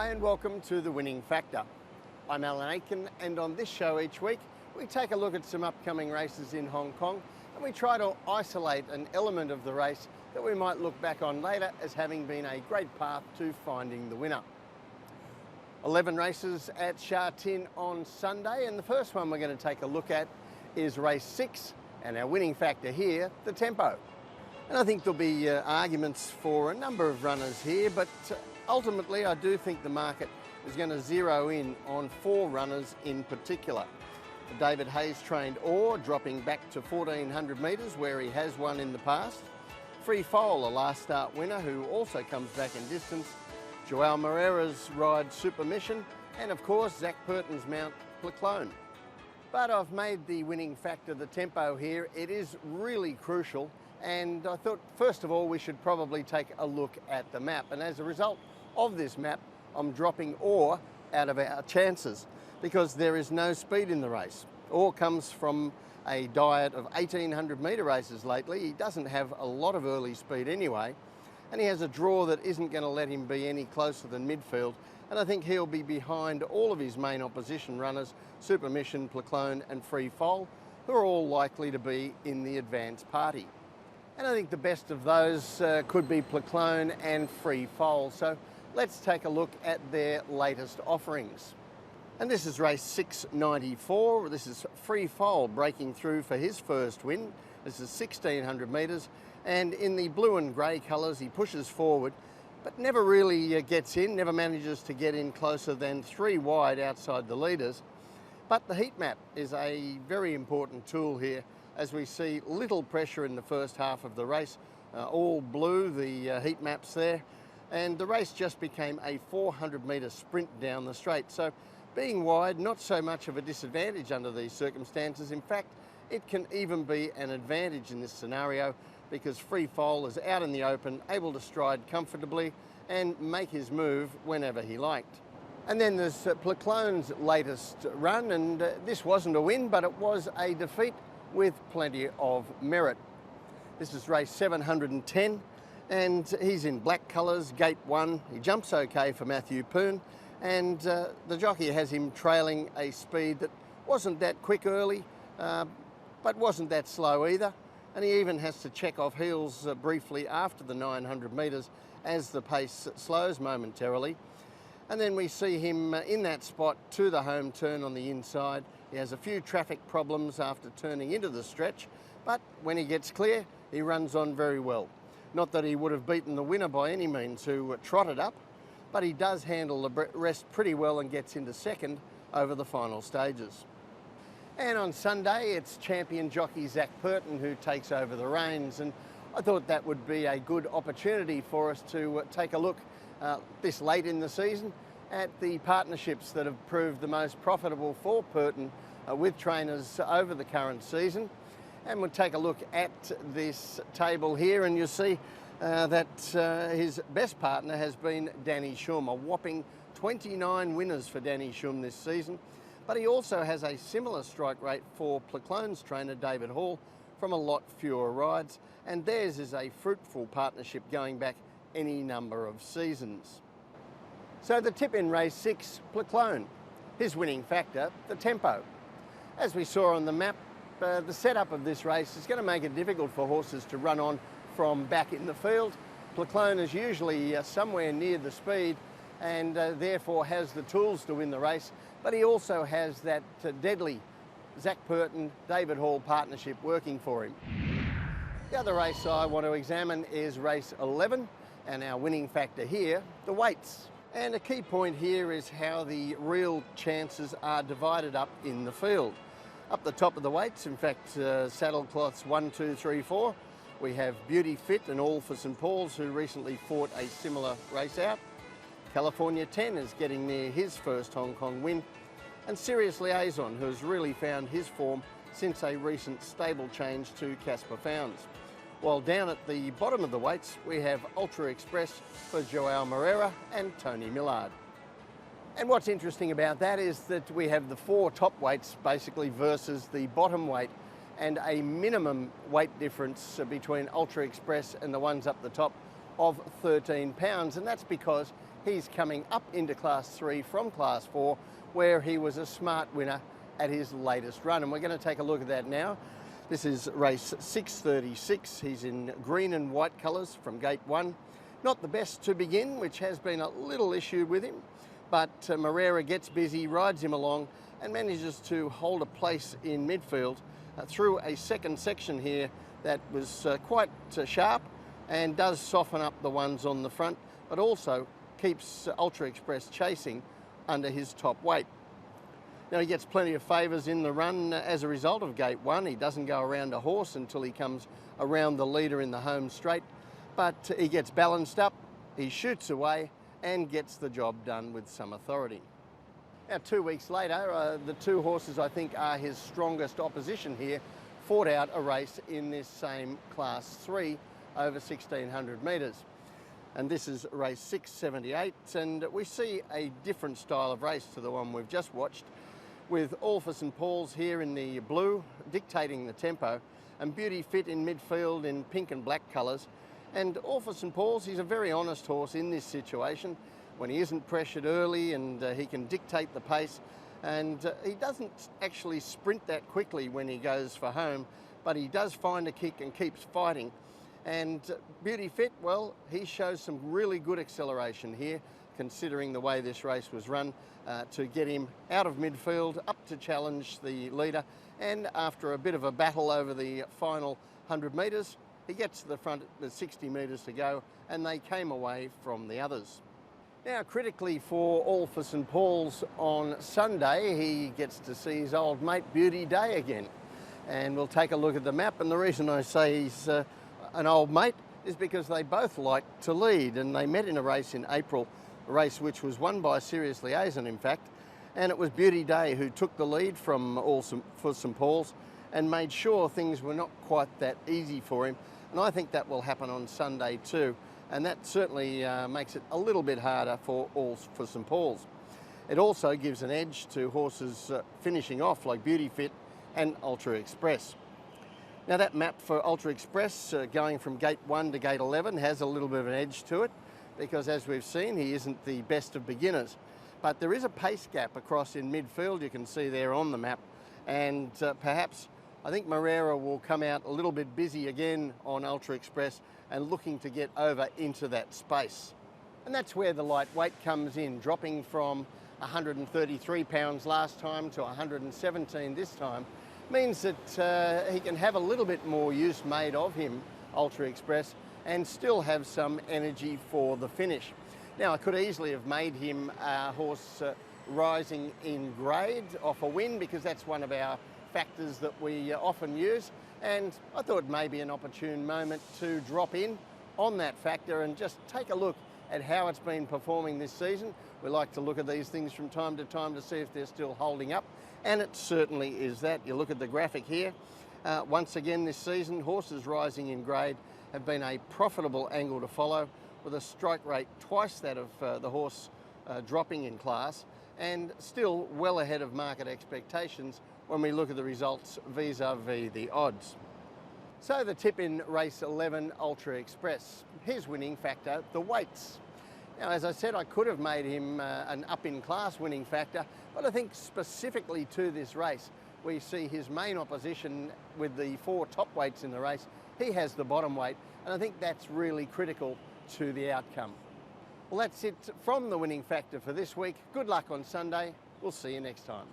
Hi and welcome to The Winning Factor. I'm Alan Aitken, and on this show each week we take a look at some upcoming races in Hong Kong and we try to isolate an element of the race that we might look back on later as having been a great path to finding the winner. 11 races at Sha Tin on Sunday, and the first one we're going to take a look at is race 6, and our winning factor here, the tempo. And I think there'll be arguments for a number of runners here, but ultimately I do think the market is going to zero in on 4 runners in particular. The David Hayes trained Orr dropping back to 1400 metres where he has won in the past. Free Foal, a last start winner who also comes back in distance. Joao Moreira's ride Super Mission, and of course Zach Purton's mount Pleclone. But I've made the winning factor the tempo here. It is really crucial, and I thought first of all we should probably take a look at the map, and as a result of this map I'm dropping Orr out of our chances because there is no speed in the race. Orr comes from a diet of 1800 metre races lately. He doesn't have a lot of early speed anyway, and he has a draw that isn't going to let him be any closer than midfield, and I think he'll be behind all of his main opposition runners, Super Mission, Pleclone and Free Foal, who are all likely to be in the advance party. And I think the best of those could be Pleclone and Free Foal. So let's take a look at their latest offerings. And this is race 694. This is Free Foal breaking through for his first win. This is 1600 metres, and in the blue and grey colours he pushes forward but never really gets in, never manages to get in closer than 3 wide outside the leaders. But the heat map is a very important tool here as we see little pressure in the first half of the race. All blue, the heat maps there, and the race just became a 400 metre sprint down the straight. So being wide, not so much of a disadvantage under these circumstances. In fact, it can even be an advantage in this scenario because Free Foal is out in the open, able to stride comfortably and make his move whenever he liked. And then there's Pleclone's latest run, and this wasn't a win, but it was a defeat with plenty of merit. This is race 710, and he's in black colours, gate 1. He jumps okay for Matthew Poon, and the jockey has him trailing a speed that wasn't that quick early, but wasn't that slow either. And he even has to check off heels briefly after the 900 metres as the pace slows momentarily. And then we see him in that spot to the home turn on the inside. He has a few traffic problems after turning into the stretch, but when he gets clear, he runs on very well. Not that he would have beaten the winner by any means who trotted up, but he does handle the rest pretty well and gets into second over the final stages. And on Sunday, it's champion jockey Zach Purton who takes over the reins, and I thought that would be a good opportunity for us to take a look this late in the season at the partnerships that have proved the most profitable for Purton with trainers over the current season. And we'll take a look at this table here, and you'll see that his best partner has been Danny Shum, a whopping 29 winners for Danny Shum this season. But he also has a similar strike rate for Pleclone's trainer David Hall from a lot fewer rides, and theirs is a fruitful partnership going back any number of seasons. So the tip in race 6, Pleclone. His winning factor, the tempo. As we saw on the map, the setup of this race is going to make it difficult for horses to run on from back in the field. Pleclone is usually somewhere near the speed and therefore has the tools to win the race, but he also has that deadly Zach Purton, David Hall partnership working for him. The other race I want to examine is race 11, and our winning factor here, the weights. And a key point here is how the real chances are divided up in the field. Up the top of the weights, in fact, saddle cloths 1, 2, 3, 4, we have Beauty Fit and All for St Paul's, who recently fought a similar race out. California 10 is getting near his first Hong Kong win, and Serious Liaison, who has really found his form since a recent stable change to Casper Founds. While down at the bottom of the weights, we have Ultra Express for Joao Moreira and Tony Millard. And what's interesting about that is that we have the 4 top weights basically versus the bottom weight, and a minimum weight difference between Ultra Express and the ones up the top of 13 pounds, and that's because He's coming up into Class 3 from Class 4, where he was a smart winner at his latest run. And we're going to take a look at that now. This is race 636. He's in green and white colours from gate 1. Not the best to begin, which has been a little issue with him, but Moreira gets busy, rides him along and manages to hold a place in midfield through a second section here that was quite sharp and does soften up the ones on the front, but also keeps Ultra Express chasing under his top weight. Now he gets plenty of favours in the run as a result of gate 1. He doesn't go around a horse until he comes around the leader in the home straight, but he gets balanced up, he shoots away and gets the job done with some authority. Now 2 weeks later, the two horses I think are his strongest opposition here fought out a race in this same Class 3 over 1600 metres. And this is race 678, and we see a different style of race to the one we've just watched, with All for St Paul's here in the blue dictating the tempo, and Beauty Fit in midfield in pink and black colours. And All for St Paul's, he's a very honest horse in this situation when he isn't pressured early, and he can dictate the pace, and he doesn't actually sprint that quickly when he goes for home, but he does find a kick and keeps fighting. And Beauty Fit, well, he shows some really good acceleration here, considering the way this race was run, to get him out of midfield, up to challenge the leader, and after a bit of a battle over the final 100 metres, he gets to the front with 60 metres to go, and they came away from the others. Now, critically for All for St Paul's on Sunday, he gets to see his old mate Beauty Day again. And we'll take a look at the map, and the reason I say he's an old mate is because they both like to lead, and they met in a race in April, a race which was won by Serious Liaison in fact, and it was Beauty Day who took the lead from All for St Paul's and made sure things were not quite that easy for him, and I think that will happen on Sunday too, and that certainly makes it a little bit harder for All for St Paul's. It also gives an edge to horses finishing off like Beauty Fit and Ultra Express. Now that map for Ultra Express going from gate 1 to gate 11 has a little bit of an edge to it, because as we've seen, he isn't the best of beginners. But there is a pace gap across in midfield, you can see there on the map, and perhaps I think Moreira will come out a little bit busy again on Ultra Express and looking to get over into that space. And that's where the lightweight comes in, dropping from 133 pounds last time to 117 this time, means that he can have a little bit more use made of him, Ultra Express, and still have some energy for the finish. Now, I could easily have made him a horse rising in grade off a win, because that's one of our factors that we often use, and I thought it may be an opportune moment to drop in on that factor and just take a look at how it's been performing this season. We like to look at these things from time to see if they're still holding up, and it certainly is that. You look at the graphic here, once again this season, horses rising in grade have been a profitable angle to follow, with a strike rate twice that of the horse dropping in class, and still well ahead of market expectations when we look at the results vis-a-vis the odds. So the tip in race 11, Ultra Express, his winning factor, the weights. Now, as I said, I could have made him an up-in-class winning factor, but I think specifically to this race, we see his main opposition with the 4 top weights in the race. He has the bottom weight, and I think that's really critical to the outcome. Well, that's it from the winning factor for this week. Good luck on Sunday. We'll see you next time.